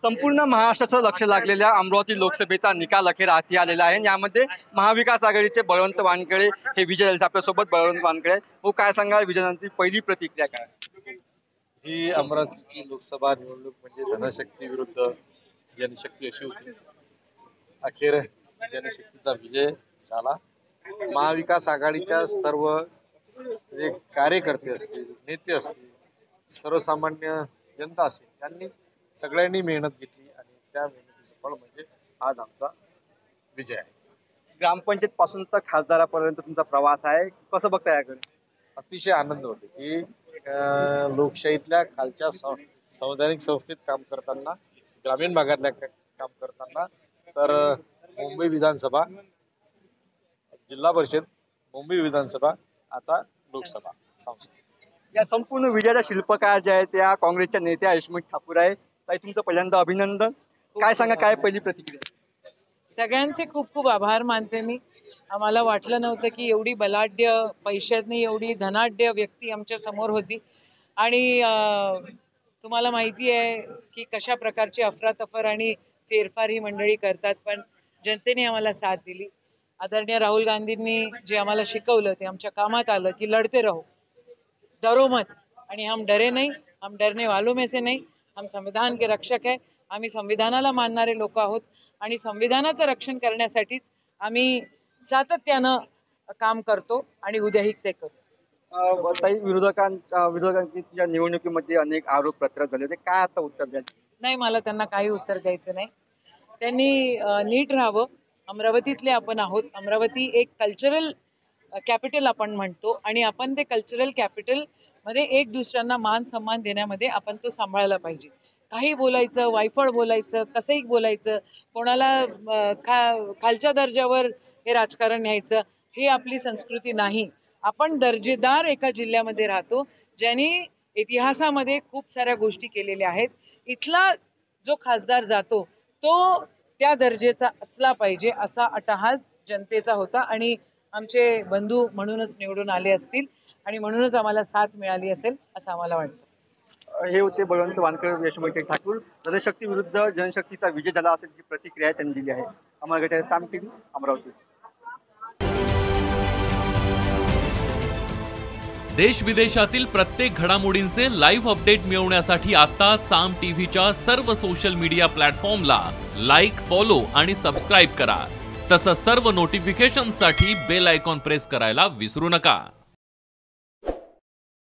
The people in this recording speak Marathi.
संपूर्ण महाराष्ट्राचं लक्ष लागलेल्या अमरावती लोकसभेचा निकाल अखेर हाती आलेला आहे। यामध्ये महाविकास आघाडीचे बळवंत वानखेडे हे विजय झाले। आपल्यासोबत बळवंत वानखेडे, हो काय सांगाल विजयानंतर पहिली प्रतिक्रिया काय? ही अमरावतीची लोकसभा निवडणूक म्हणजे धनशक्ती विरुद्ध जनशक्ती अशी होती। अखेर जनशक्तीचा विजय झाला। महाविकास आघाडीच्या सर्व जे कार्यकर्ते असतील, नेते असतील, सर्वसामान्य जनता असेल, त्यांनी सगळ्यांनी मेहनत घेतली आणि त्या मेहनतीचं फळ म्हणजे आज आमचा विजय आहे। ग्रामपंचायत पासून तर खासदारापर्यंत तुमचा प्रवास आहे, कसं बघताय याकडे? अतिशय आनंद होतो की लोकशाहीतल्या खालच्या संवैधानिक संस्थेत काम करताना, ग्रामीण भागातल्या काम करताना, तर मुंबई विधानसभा, जिल्हा परिषद, मुंबई विधानसभा, आता लोकसभा, संसद, या संपूर्ण विजयाच्या शिल्पकार ज्या आहेत त्या काँग्रेसच्या नेत्या यशोमती ठाकूर आहे। ताई तुमचं पहिल्यांदा अभिनंदन। काय सांगा, काय पहिली प्रतिक्रिया? सगळ्यांचे खूप खूप आभार मानते मी। आम्हाला वाटलं नव्हतं की एवढी बलाढ्य, पैशातनी एवढी धनाढ्य व्यक्ती आमच्या समोर होती आणि तुम्हाला माहिती आहे की कशा प्रकारची अफरातफर आणि फेरफार ही मंडळी करतात, पण जनतेने आम्हाला साथ दिली। आदरणीय राहुल गांधींनी जे आम्हाला शिकवलं ते आमच्या कामात आलं की लढते रहो, डरो मत, आणि हम डरे नहीं, हम डरने वालों में से नहीं, हम संविधान के रक्षक है। आम्ही संविधानाला मानणारे लोक आहोत आणि संविधानाचं रक्षण करण्यासाठीच आम्ही सातत्यानं काम करतो आणि उद्याही ते करू। ताई विरोधकांच्या निवडणुकीमध्ये अनेक आरोप प्रत्यारोप झाले, ते काय आता उत्तर द्यायचं? नाही, मला त्यांना काही उत्तर द्यायचं नाही। त्यांनी नीट राहावं। अमरावतीतले आपण आहोत। अमरावती एक कल्चरल कॅपिटल आपण म्हणतो आणि आपण ते कल्चरल कॅपिटल मध्ये एक दुसऱ्यांना मान सन्मान देण्यामध्ये आपण तो सांभाळला पाहिजे। काही बोलायचं, वायफळ बोलायचं, कसंही बोलायचं, कोणाला खालच्या दर्जावर हे राजकारण न्यायचं, हे आपली संस्कृती नाही। आपण दर्जेदार एका जिल्ह्यामध्ये राहतो ज्यांनी इतिहासामध्ये खूप साऱ्या गोष्टी केलेल्या आहेत। इथला जो खासदार जातो तो त्या दर्जेचा असला पाहिजे असा अट्टहास जनतेचा होता आणि आमचे बंधू म्हणूनच निवडून आले असतील आणि म्हणूनच आम्हाला साथ मिळाली असेल असं आम्हाला वाटतं। हे होते बळवंत वानखेडे, यशोमती ठाकूर। जनशक्ती विरुद्ध जनशक्तीचा विजय झाला अशी जी प्रतिक्रिया त्यांनी दिली आहे। आम्हाला साम टीव्ही अमरावती। देश विदेशातील प्रत्येक घडामोडींचे लाईव्ह अपडेट मिळवण्यासाठी आता साम टीव्हीच्या सर्व सोशल मीडिया प्लॅटफॉर्मला लाईक, फॉलो आणि सबस्क्राईब करा। तसंच सर्व नोटिफिकेशनसाठी बेल आयकॉन प्रेस करायला विसरू नका।